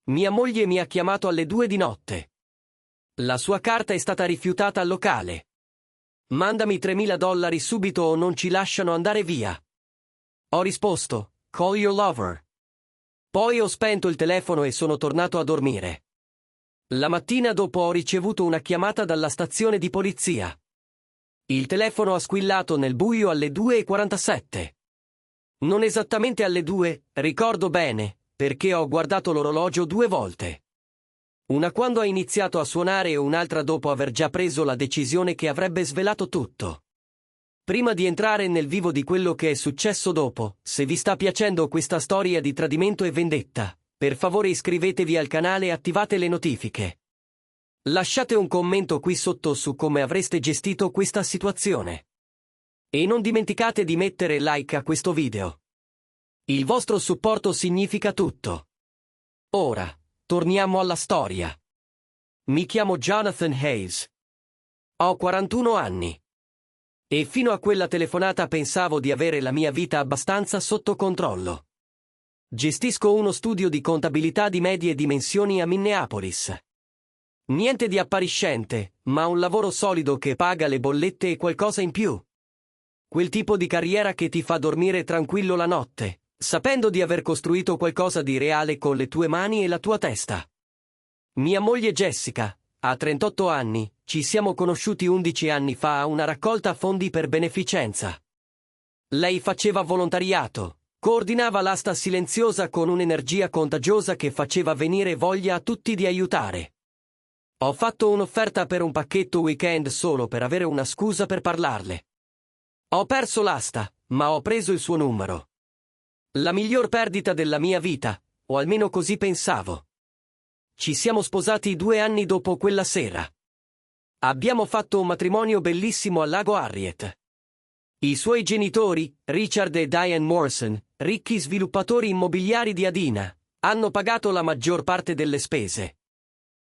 Mia moglie mi ha chiamato alle 2 di notte. La sua carta è stata rifiutata al locale. Mandami $3.000 subito o non ci lasciano andare via. Ho risposto, call your lover. Poi ho spento il telefono e sono tornato a dormire. La mattina dopo ho ricevuto una chiamata dalla stazione di polizia. Il telefono ha squillato nel buio alle 2:47. Non esattamente alle 2, ricordo bene, perché ho guardato l'orologio 2 volte. Una quando ha iniziato a suonare e un'altra dopo aver già preso la decisione che avrebbe svelato tutto. Prima di entrare nel vivo di quello che è successo dopo, se vi sta piacendo questa storia di tradimento e vendetta, per favore iscrivetevi al canale e attivate le notifiche. Lasciate un commento qui sotto su come avreste gestito questa situazione. E non dimenticate di mettere like a questo video. Il vostro supporto significa tutto. Ora, torniamo alla storia. Mi chiamo Jonathan Hayes. Ho 41 anni. E fino a quella telefonata pensavo di avere la mia vita abbastanza sotto controllo. Gestisco uno studio di contabilità di medie dimensioni a Minneapolis. Niente di appariscente, ma un lavoro solido che paga le bollette e qualcosa in più. Quel tipo di carriera che ti fa dormire tranquillo la notte, sapendo di aver costruito qualcosa di reale con le tue mani e la tua testa. Mia moglie Jessica ha 38 anni, ci siamo conosciuti 11 anni fa a una raccolta fondi per beneficenza. Lei faceva volontariato, coordinava l'asta silenziosa con un'energia contagiosa che faceva venire voglia a tutti di aiutare. Ho fatto un'offerta per un pacchetto weekend solo per avere una scusa per parlarle. Ho perso l'asta, ma ho preso il suo numero. La miglior perdita della mia vita, o almeno così pensavo. Ci siamo sposati 2 anni dopo quella sera. Abbiamo fatto un matrimonio bellissimo al lago Harriet. I suoi genitori, Richard e Diane Morrison, ricchi sviluppatori immobiliari di Adina, hanno pagato la maggior parte delle spese.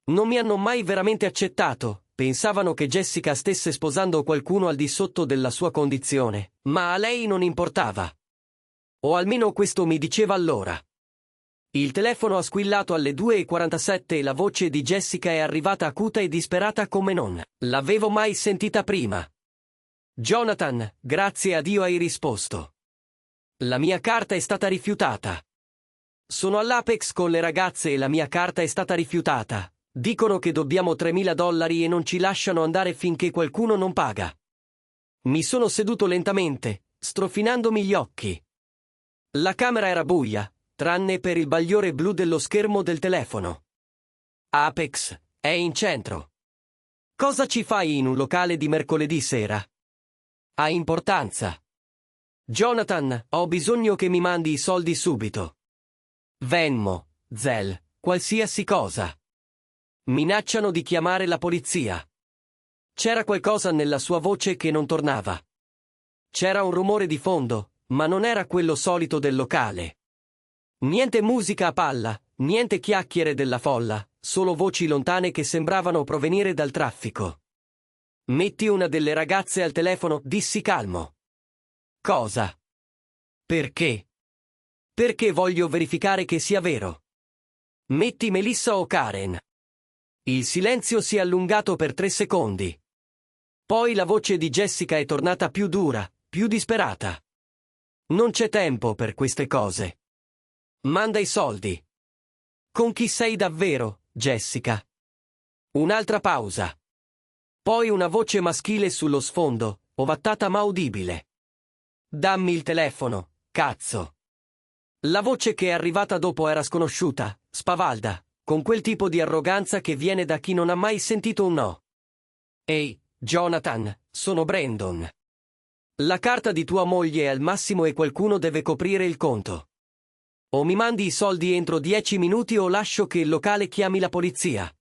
Non mi hanno mai veramente accettato, pensavano che Jessica stesse sposando qualcuno al di sotto della sua condizione, ma a lei non importava. O almeno questo mi diceva allora. Il telefono ha squillato alle 2:47 e la voce di Jessica è arrivata acuta e disperata come non l'avevo mai sentita prima. Jonathan, grazie a Dio hai risposto. La mia carta è stata rifiutata. Sono all'Apex con le ragazze e la mia carta è stata rifiutata. Dicono che dobbiamo $3.000 e non ci lasciano andare finché qualcuno non paga. Mi sono seduto lentamente, strofinandomi gli occhi. La camera era buia, tranne per il bagliore blu dello schermo del telefono. Apex è in centro. Cosa ci fai in un locale di mercoledì sera? Ha importanza. Jonathan, ho bisogno che mi mandi i soldi subito. Venmo, Zelle, qualsiasi cosa. Minacciano di chiamare la polizia. C'era qualcosa nella sua voce che non tornava. C'era un rumore di fondo, ma non era quello solito del locale. Niente musica a palla, niente chiacchiere della folla, solo voci lontane che sembravano provenire dal traffico. Metti una delle ragazze al telefono, dissi calmo. Cosa? Perché? Perché voglio verificare che sia vero. Metti Melissa o Karen. Il silenzio si è allungato per 3 secondi. Poi la voce di Jessica è tornata più dura, più disperata. Non c'è tempo per queste cose. Manda i soldi. Con chi sei davvero, Jessica? Un'altra pausa. Poi una voce maschile sullo sfondo, ovattata ma udibile. Dammi il telefono, cazzo. La voce che è arrivata dopo era sconosciuta, spavalda, con quel tipo di arroganza che viene da chi non ha mai sentito un no. Ehi, Jonathan, sono Brandon. La carta di tua moglie è al massimo e qualcuno deve coprire il conto. O mi mandi i soldi entro 10 minuti o lascio che il locale chiami la polizia.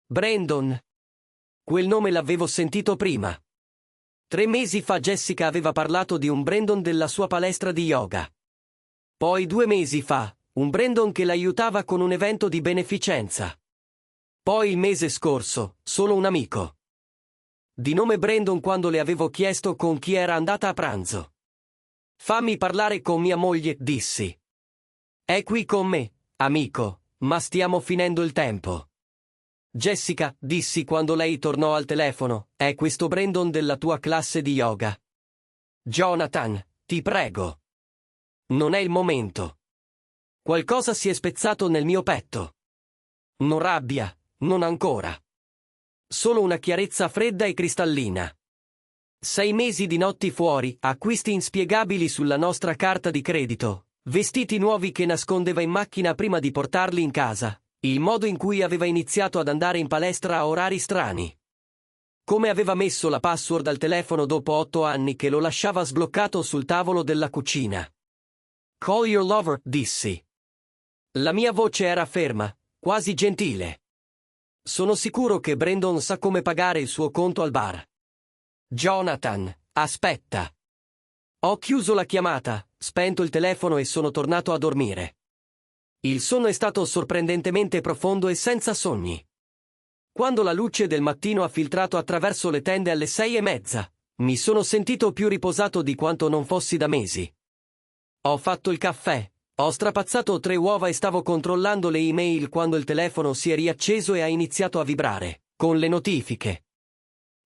Brandon. Quel nome l'avevo sentito prima. 3 mesi fa Jessica aveva parlato di un Brandon della sua palestra di yoga. Poi 2 mesi fa, un Brandon che l'aiutava con un evento di beneficenza. Poi il mese scorso, solo un amico. Di nome Brandon quando le avevo chiesto con chi era andata a pranzo. Fammi parlare con mia moglie, dissi. È qui con me, amico, ma stiamo finendo il tempo. Jessica, dissi quando lei tornò al telefono, è questo Brandon della tua classe di yoga. Jonathan, ti prego. Non è il momento. Qualcosa si è spezzato nel mio petto. Non rabbia, non ancora. Solo una chiarezza fredda e cristallina. 6 mesi di notti fuori, acquisti inspiegabili sulla nostra carta di credito, vestiti nuovi che nascondeva in macchina prima di portarli in casa, il modo in cui aveva iniziato ad andare in palestra a orari strani. Come aveva messo la password al telefono dopo 8 anni che lo lasciava sbloccato sul tavolo della cucina. Call your lover, dissi. La mia voce era ferma, quasi gentile. Sono sicuro che Brandon sa come pagare il suo conto al bar. Jonathan, aspetta. Ho chiuso la chiamata, spento il telefono e sono tornato a dormire. Il sonno è stato sorprendentemente profondo e senza sogni. Quando la luce del mattino ha filtrato attraverso le tende alle 6:30, mi sono sentito più riposato di quanto non fossi da mesi. Ho fatto il caffè, ho strapazzato 3 uova e stavo controllando le email quando il telefono si è riacceso e ha iniziato a vibrare, con le notifiche.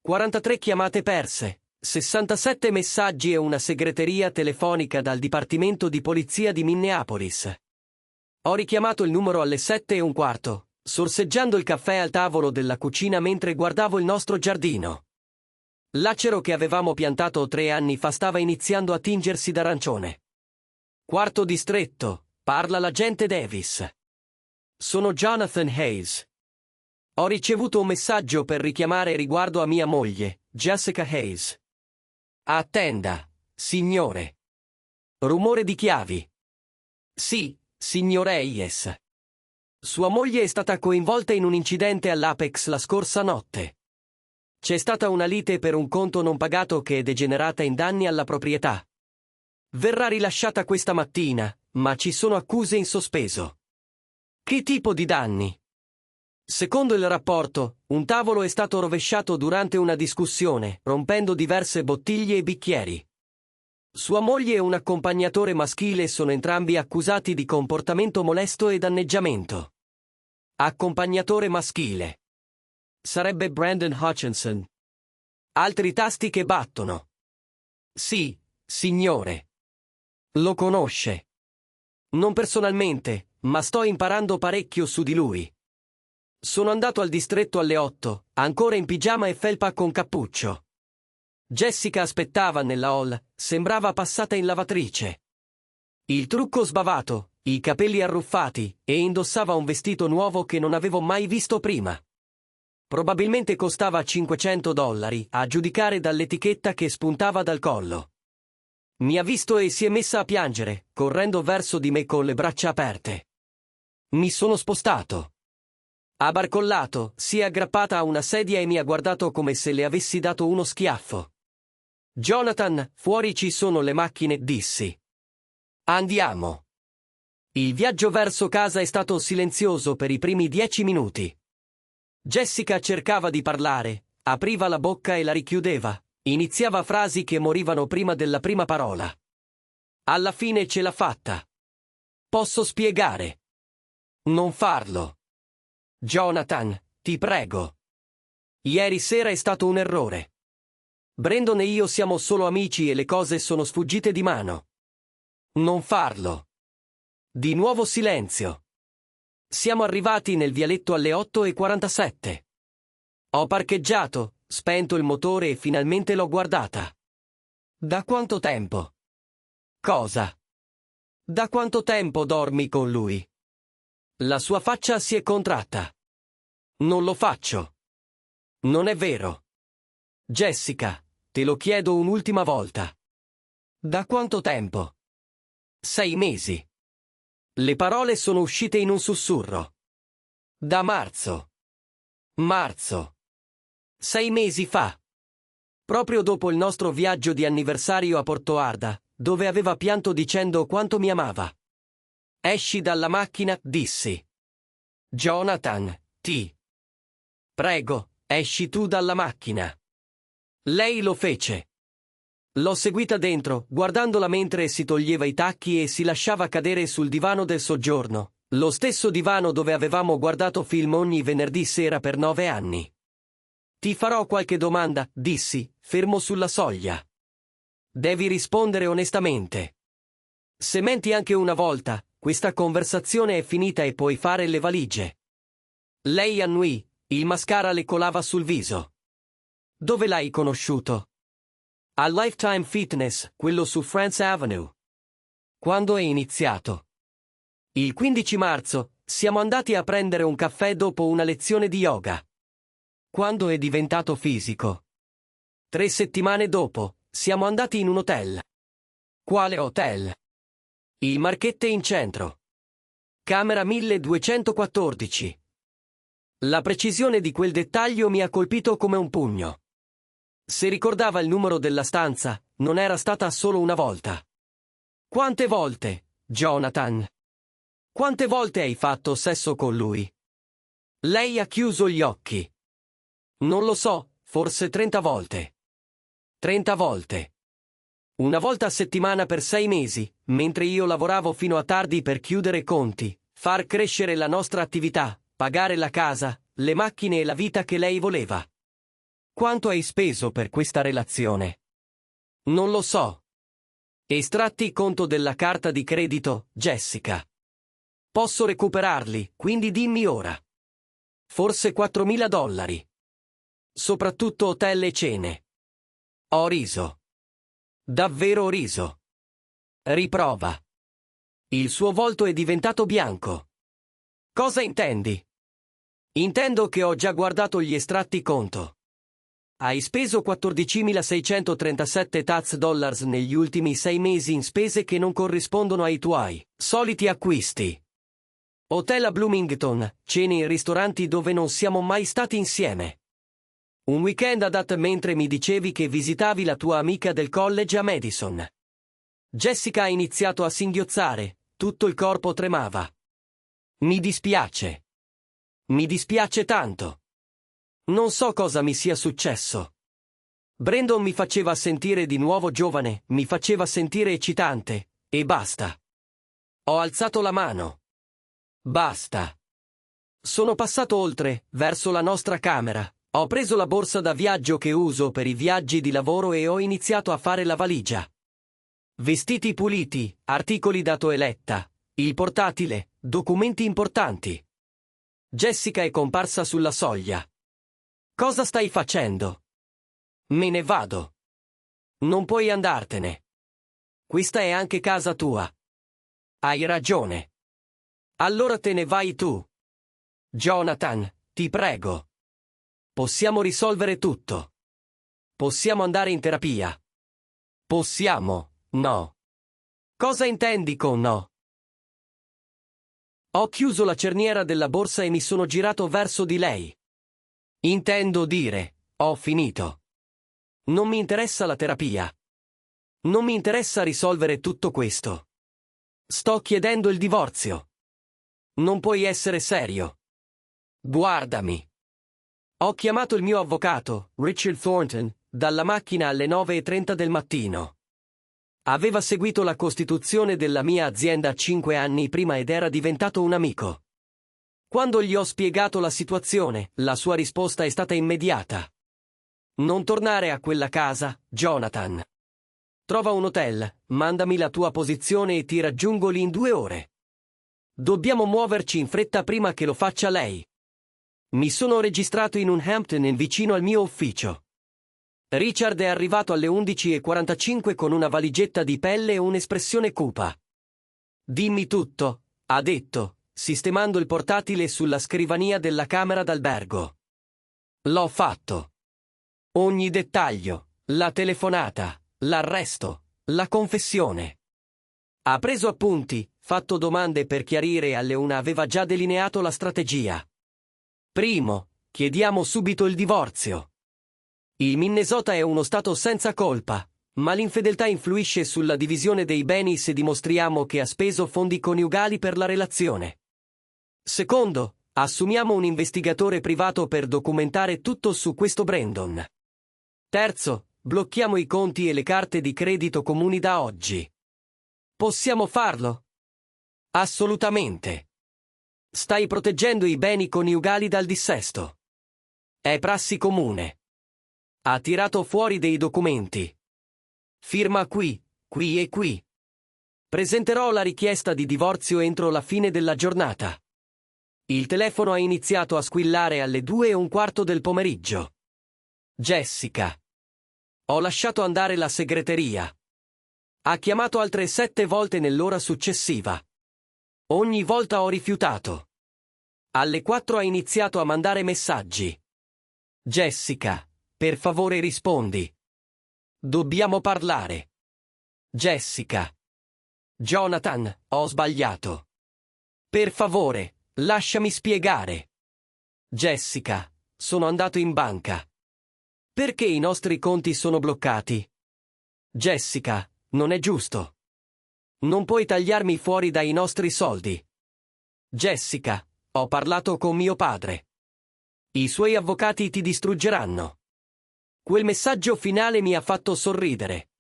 43 chiamate perse, 67 messaggi e una segreteria telefonica dal Dipartimento di Polizia di Minneapolis. Ho richiamato il numero alle 7:15, sorseggiando il caffè al tavolo della cucina mentre guardavo il nostro giardino. L'acero che avevamo piantato 3 anni fa stava iniziando a tingersi d'arancione. Quarto distretto, parla l'agente Davis. Sono Jonathan Hayes. Ho ricevuto un messaggio per richiamare riguardo a mia moglie, Jessica Hayes. Attenda, signore. Rumore di chiavi. Sì, signor Hayes. Sua moglie è stata coinvolta in un incidente all'Apex la scorsa notte. C'è stata una lite per un conto non pagato che è degenerata in danni alla proprietà. Verrà rilasciata questa mattina, ma ci sono accuse in sospeso. Che tipo di danni? Secondo il rapporto, un tavolo è stato rovesciato durante una discussione, rompendo diverse bottiglie e bicchieri. Sua moglie e un accompagnatore maschile sono entrambi accusati di comportamento molesto e danneggiamento. Accompagnatore maschile. Sarebbe Brandon Hutchinson. Altri tasti che battono. Sì, signore. Lo conosce. Non personalmente, ma sto imparando parecchio su di lui. Sono andato al distretto alle 8, ancora in pigiama e felpa con cappuccio. Jessica aspettava nella hall, sembrava passata in lavatrice. Il trucco sbavato, i capelli arruffati, e indossava un vestito nuovo che non avevo mai visto prima. Probabilmente costava $500, a giudicare dall'etichetta che spuntava dal collo. Mi ha visto e si è messa a piangere, correndo verso di me con le braccia aperte. Mi sono spostato. Ha barcollato, si è aggrappata a una sedia e mi ha guardato come se le avessi dato uno schiaffo. Jonathan, fuori ci sono le macchine, dissi. Andiamo. Il viaggio verso casa è stato silenzioso per i primi 10 minuti. Jessica cercava di parlare, apriva la bocca e la richiudeva, iniziava frasi che morivano prima della prima parola. Alla fine ce l'ha fatta. Posso spiegare? Non farlo. Jonathan, ti prego. Ieri sera è stato un errore. Brandon e io siamo solo amici e le cose sono sfuggite di mano. Non farlo. Di nuovo silenzio. Siamo arrivati nel vialetto alle 8:47. Ho parcheggiato, spento il motore e finalmente l'ho guardata. Da quanto tempo? Cosa? Da quanto tempo dormi con lui? La sua faccia si è contratta. Non lo faccio. Non è vero. Jessica, te lo chiedo un'ultima volta. Da quanto tempo? 6 mesi. Le parole sono uscite in un sussurro. Da marzo. Marzo. 6 mesi fa. Proprio dopo il nostro viaggio di anniversario a Porto Arda, dove aveva pianto dicendo quanto mi amava. Esci dalla macchina, dissi. Jonathan, ti prego, esci tu dalla macchina. Lei lo fece. L'ho seguita dentro, guardandola mentre si toglieva i tacchi e si lasciava cadere sul divano del soggiorno, Lo stesso divano dove avevamo guardato film ogni venerdì sera per 9 anni. Ti farò qualche domanda, dissi, fermo sulla soglia. Devi rispondere onestamente. Se menti anche una volta, questa conversazione è finita e puoi fare le valigie. Lei annuì, il mascara le colava sul viso. Dove l'hai conosciuto? A Lifetime Fitness, quello su France Avenue. Quando è iniziato? Il 15 marzo, siamo andati a prendere un caffè dopo una lezione di yoga. Quando è diventato fisico? 3 settimane dopo, siamo andati in un hotel. Quale hotel? Il Marchette in centro. Camera 1214. La precisione di quel dettaglio mi ha colpito come un pugno. Se ricordava il numero della stanza, non era stata solo una volta. Quante volte, Jonathan? Quante volte hai fatto sesso con lui? Lei ha chiuso gli occhi. Non lo so, forse 30 volte. 30 volte. Una volta a settimana per 6 mesi, mentre io lavoravo fino a tardi per chiudere conti, far crescere la nostra attività, pagare la casa, le macchine e la vita che lei voleva. Quanto hai speso per questa relazione? Non lo so. Estratti conto della carta di credito, Jessica. Posso recuperarli, quindi dimmi ora. Forse $4.000. Soprattutto hotel e cene. Ho riso. Davvero riso. Riprova. Il suo volto è diventato bianco. Cosa intendi? Intendo che ho già guardato gli estratti conto. Hai speso $14.637 negli ultimi 6 mesi in spese che non corrispondono ai tuoi soliti acquisti. Hotel a Bloomington, cene in ristoranti dove non siamo mai stati insieme. Un weekend adat mentre mi dicevi che visitavi la tua amica del college a Madison. Jessica ha iniziato a singhiozzare, tutto il corpo tremava. Mi dispiace. Mi dispiace tanto. Non so cosa mi sia successo. Brandon mi faceva sentire di nuovo giovane, mi faceva sentire eccitante, e basta. Ho alzato la mano. Basta. Sono passato oltre, verso la nostra camera. Ho preso la borsa da viaggio che uso per i viaggi di lavoro e ho iniziato a fare la valigia. Vestiti puliti, articoli da toeletta, il portatile, documenti importanti. Jessica è comparsa sulla soglia. Cosa stai facendo? Me ne vado. Non puoi andartene. Questa è anche casa tua. Hai ragione. Allora te ne vai tu. Jonathan, ti prego. Possiamo risolvere tutto. Possiamo andare in terapia. Possiamo, no. Cosa intendi con no? Ho chiuso la cerniera della borsa e mi sono girato verso di lei. Intendo dire, ho finito. Non mi interessa la terapia. Non mi interessa risolvere tutto questo. Sto chiedendo il divorzio. Non puoi essere serio. Guardami. Ho chiamato il mio avvocato, Richard Thornton, dalla macchina alle 9:30 del mattino. Aveva seguito la costituzione della mia azienda 5 anni prima ed era diventato un amico. Quando gli ho spiegato la situazione, la sua risposta è stata immediata. Non tornare a quella casa, Jonathan. Trova un hotel, mandami la tua posizione e ti raggiungo lì in 2 ore. Dobbiamo muoverci in fretta prima che lo faccia lei. Mi sono registrato in un Hampton Inn vicino al mio ufficio. Richard è arrivato alle 11:45 con una valigetta di pelle e un'espressione cupa. Dimmi tutto, ha detto, sistemando il portatile sulla scrivania della camera d'albergo. L'ho fatto. Ogni dettaglio, la telefonata, l'arresto, la confessione. Ha preso appunti, fatto domande per chiarire e alle 1 aveva già delineato la strategia. Primo, chiediamo subito il divorzio. Il Minnesota è uno stato senza colpa, ma l'infedeltà influisce sulla divisione dei beni se dimostriamo che ha speso fondi coniugali per la relazione. Secondo, assumiamo un investigatore privato per documentare tutto su questo Brandon. Terzo, blocchiamo i conti e le carte di credito comuni da oggi. Possiamo farlo? Assolutamente. Stai proteggendo i beni coniugali dal dissesto. È prassi comune. Ha tirato fuori dei documenti. Firma qui, qui e qui. Presenterò la richiesta di divorzio entro la fine della giornata. Il telefono ha iniziato a squillare alle 2:15 del pomeriggio. Jessica. Ho lasciato andare la segreteria. Ha chiamato altre 7 volte nell'ora successiva. Ogni volta ho rifiutato. Alle 4 ha iniziato a mandare messaggi. Jessica, per favore rispondi. Dobbiamo parlare. Jessica. Jonathan, ho sbagliato. Per favore, lasciami spiegare. Jessica, sono andato in banca. Perché i nostri conti sono bloccati? Jessica, non è giusto. Non puoi tagliarmi fuori dai nostri soldi. Jessica, ho parlato con mio padre. I suoi avvocati ti distruggeranno. Quel messaggio finale mi ha fatto sorridere.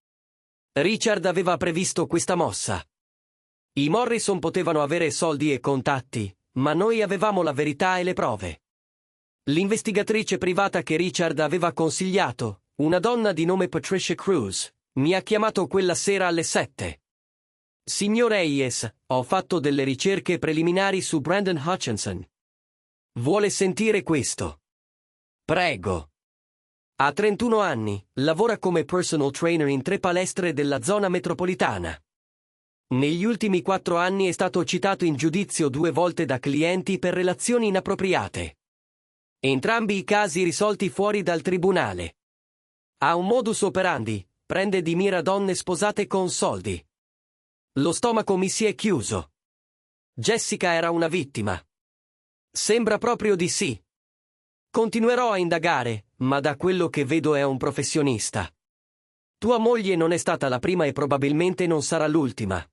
Richard aveva previsto questa mossa. I Morrison potevano avere soldi e contatti, ma noi avevamo la verità e le prove. L'investigatrice privata che Richard aveva consigliato, una donna di nome Patricia Cruz, mi ha chiamato quella sera alle 7. Signor Hayes, ho fatto delle ricerche preliminari su Brandon Hutchinson. Vuole sentire questo? Prego. Ha 31 anni, lavora come personal trainer in 3 palestre della zona metropolitana. Negli ultimi 4 anni è stato citato in giudizio 2 volte da clienti per relazioni inappropriate. Entrambi i casi risolti fuori dal tribunale. Ha un modus operandi, prende di mira donne sposate con soldi. Lo stomaco mi si è chiuso. Jessica era una vittima. Sembra proprio di sì. Continuerò a indagare, ma da quello che vedo è un professionista. Tua moglie non è stata la prima e probabilmente non sarà l'ultima.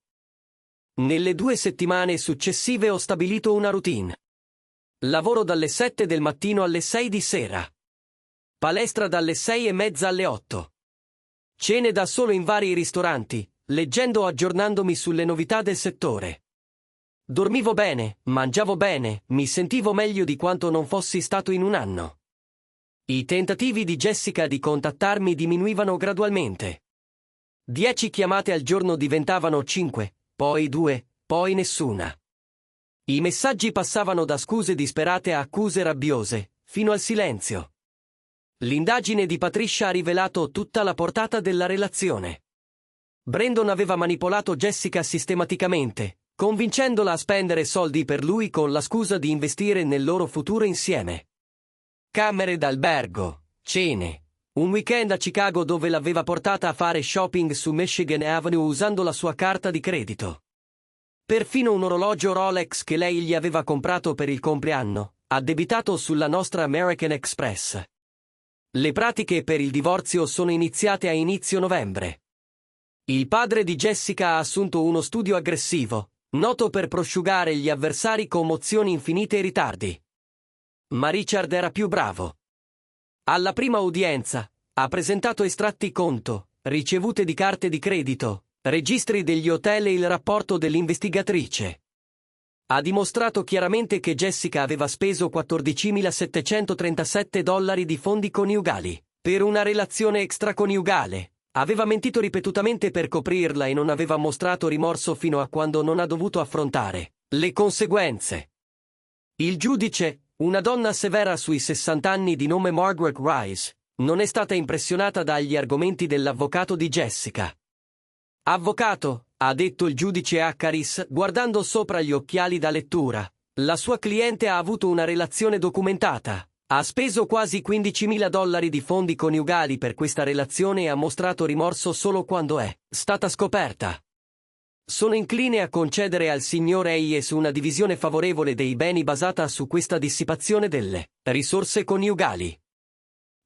Nelle 2 settimane successive ho stabilito una routine. Lavoro dalle 7 del mattino alle 6 di sera. Palestra dalle 6:30 alle 8. Cene da solo in vari ristoranti, leggendo o aggiornandomi sulle novità del settore. Dormivo bene, mangiavo bene, mi sentivo meglio di quanto non fossi stato in un anno. I tentativi di Jessica di contattarmi diminuivano gradualmente. 10 chiamate al giorno diventavano 5, poi 2, poi nessuna. I messaggi passavano da scuse disperate a accuse rabbiose, fino al silenzio. L'indagine di Patricia ha rivelato tutta la portata della relazione. Brandon aveva manipolato Jessica sistematicamente, convincendola a spendere soldi per lui con la scusa di investire nel loro futuro insieme. Camere d'albergo, cene, un weekend a Chicago dove l'aveva portata a fare shopping su Michigan Avenue usando la sua carta di credito. Perfino un orologio Rolex che lei gli aveva comprato per il compleanno, addebitato sulla nostra American Express. Le pratiche per il divorzio sono iniziate a inizio novembre. Il padre di Jessica ha assunto uno studio aggressivo, noto per prosciugare gli avversari con mozioni infinite e ritardi. Ma Richard era più bravo. Alla prima udienza, ha presentato estratti conto, ricevute di carte di credito, registri degli hotel e il rapporto dell'investigatrice. Ha dimostrato chiaramente che Jessica aveva speso $14.737 di fondi coniugali per una relazione extraconiugale. Aveva mentito ripetutamente per coprirla e non aveva mostrato rimorso fino a quando non ha dovuto affrontare le conseguenze. Il giudice, una donna severa sui 60 anni di nome Margaret Rice, non è stata impressionata dagli argomenti dell'avvocato di Jessica. Avvocato, ha detto il giudice Harris guardando sopra gli occhiali da lettura, la sua cliente ha avuto una relazione documentata. Ha speso quasi $15.000 di fondi coniugali per questa relazione e ha mostrato rimorso solo quando è stata scoperta. Sono incline a concedere al signor Hayes una divisione favorevole dei beni basata su questa dissipazione delle risorse coniugali.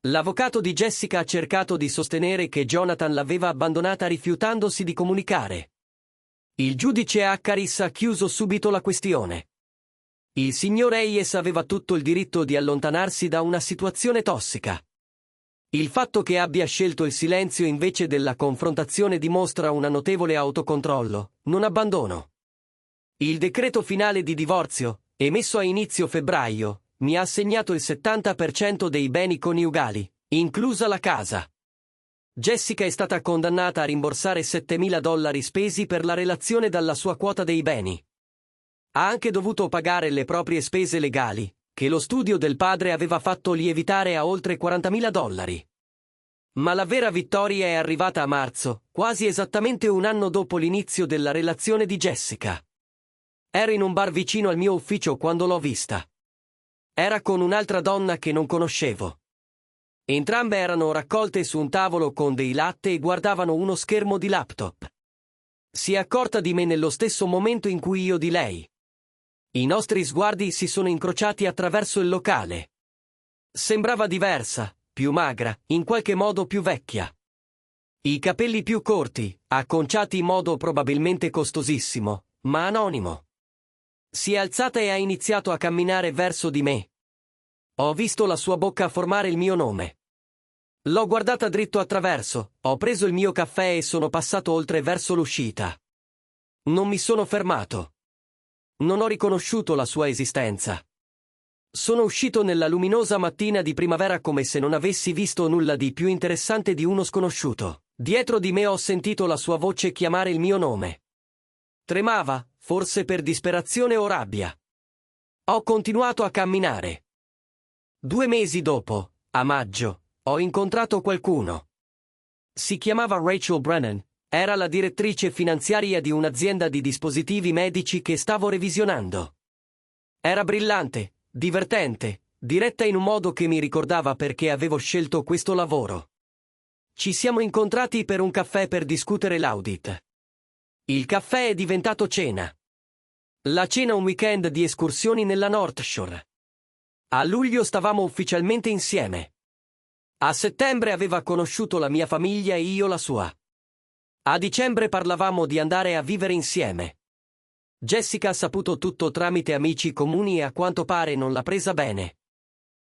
L'avvocato di Jessica ha cercato di sostenere che Jonathan l'aveva abbandonata rifiutandosi di comunicare. Il giudice Harris ha chiuso subito la questione. Il signor Hayes aveva tutto il diritto di allontanarsi da una situazione tossica. Il fatto che abbia scelto il silenzio invece della confrontazione dimostra un notevole autocontrollo, non abbandono. Il decreto finale di divorzio, emesso a inizio febbraio, mi ha assegnato il 70% dei beni coniugali, inclusa la casa. Jessica è stata condannata a rimborsare $7.000 spesi per la relazione dalla sua quota dei beni. Ha anche dovuto pagare le proprie spese legali, che lo studio del padre aveva fatto lievitare a oltre $40.000. Ma la vera vittoria è arrivata a marzo, quasi esattamente un anno dopo l'inizio della relazione di Jessica. Ero in un bar vicino al mio ufficio quando l'ho vista. Era con un'altra donna che non conoscevo. Entrambe erano raccolte su un tavolo con dei latte e guardavano uno schermo di laptop. Si è accorta di me nello stesso momento in cui io di lei. I nostri sguardi si sono incrociati attraverso il locale. Sembrava diversa, più magra, in qualche modo più vecchia. I capelli più corti, acconciati in modo probabilmente costosissimo, ma anonimo. Si è alzata e ha iniziato a camminare verso di me. Ho visto la sua bocca formare il mio nome. L'ho guardata dritto attraverso, ho preso il mio caffè e sono passato oltre verso l'uscita. Non mi sono fermato. Non ho riconosciuto la sua esistenza. Sono uscito nella luminosa mattina di primavera come se non avessi visto nulla di più interessante di uno sconosciuto. Dietro di me ho sentito la sua voce chiamare il mio nome. Tremava, forse per disperazione o rabbia. Ho continuato a camminare. 2 mesi dopo, a maggio, ho incontrato qualcuno. Si chiamava Rachel Brennan, era la direttrice finanziaria di un'azienda di dispositivi medici che stavo revisionando. Era brillante, divertente, diretta in un modo che mi ricordava perché avevo scelto questo lavoro. Ci siamo incontrati per un caffè per discutere l'audit. Il caffè è diventato cena. La cena un weekend di escursioni nella North Shore. A luglio stavamo ufficialmente insieme. A settembre aveva conosciuto la mia famiglia e io la sua. A dicembre parlavamo di andare a vivere insieme. Jessica ha saputo tutto tramite amici comuni e a quanto pare non l'ha presa bene.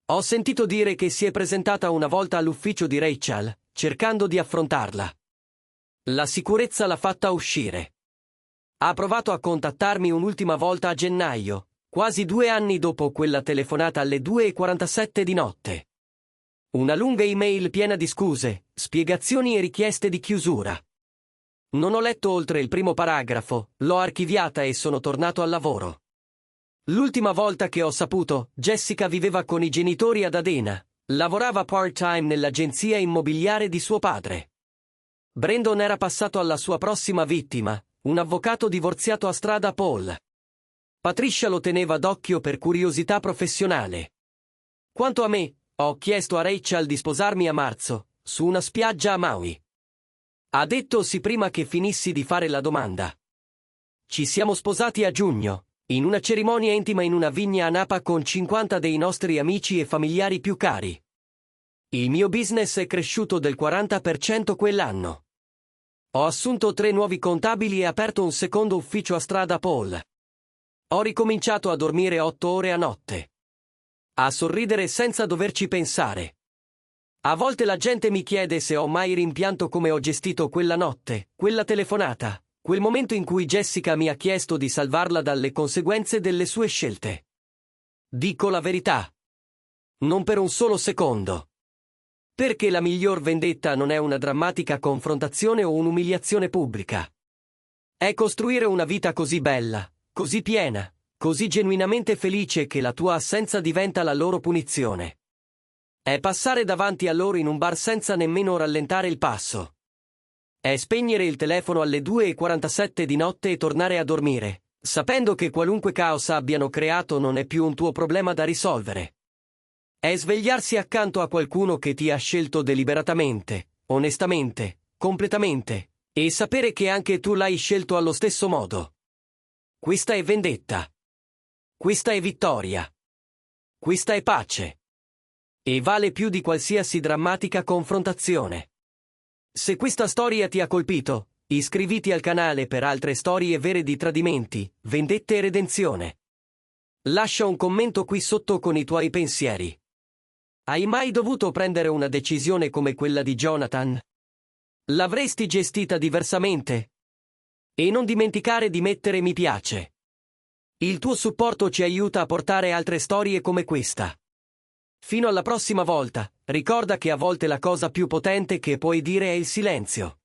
Ho sentito dire che si è presentata una volta all'ufficio di Rachel, cercando di affrontarla. La sicurezza l'ha fatta uscire. Ha provato a contattarmi un'ultima volta a gennaio, quasi 2 anni dopo quella telefonata alle 2:47 di notte. Una lunga email piena di scuse, spiegazioni e richieste di chiusura. Non ho letto oltre il primo paragrafo, l'ho archiviata e sono tornato al lavoro. L'ultima volta che ho saputo, Jessica viveva con i genitori ad Adena, lavorava part-time nell'agenzia immobiliare di suo padre. Brandon era passato alla sua prossima vittima, un avvocato divorziato a strada Paul. Patricia lo teneva d'occhio per curiosità professionale. Quanto a me, ho chiesto a Rachel di sposarmi a marzo, su una spiaggia a Maui. Ha detto sì prima che finissi di fare la domanda. Ci siamo sposati a giugno, in una cerimonia intima in una vigna a Napa con 50 dei nostri amici e familiari più cari. Il mio business è cresciuto del 40% quell'anno. Ho assunto 3 nuovi contabili e aperto un secondo ufficio a strada Paul. Ho ricominciato a dormire 8 ore a notte. A sorridere senza doverci pensare. A volte la gente mi chiede se ho mai rimpianto come ho gestito quella notte, quella telefonata, quel momento in cui Jessica mi ha chiesto di salvarla dalle conseguenze delle sue scelte. Dico la verità. Non per un solo secondo. Perché la miglior vendetta non è una drammatica confrontazione o un'umiliazione pubblica. È costruire una vita così bella, così piena, così genuinamente felice che la tua assenza diventa la loro punizione. È passare davanti a loro in un bar senza nemmeno rallentare il passo. È spegnere il telefono alle 2:47 di notte e tornare a dormire, sapendo che qualunque caos abbiano creato non è più un tuo problema da risolvere. È svegliarsi accanto a qualcuno che ti ha scelto deliberatamente, onestamente, completamente, e sapere che anche tu l'hai scelto allo stesso modo. Questa è vendetta. Questa è vittoria. Questa è pace. E vale più di qualsiasi drammatica confrontazione. Se questa storia ti ha colpito, iscriviti al canale per altre storie vere di tradimenti, vendette e redenzione. Lascia un commento qui sotto con i tuoi pensieri. Hai mai dovuto prendere una decisione come quella di Jonathan? L'avresti gestita diversamente? E non dimenticare di mettere mi piace. Il tuo supporto ci aiuta a portare altre storie come questa. Fino alla prossima volta, ricorda che a volte la cosa più potente che puoi dire è il silenzio.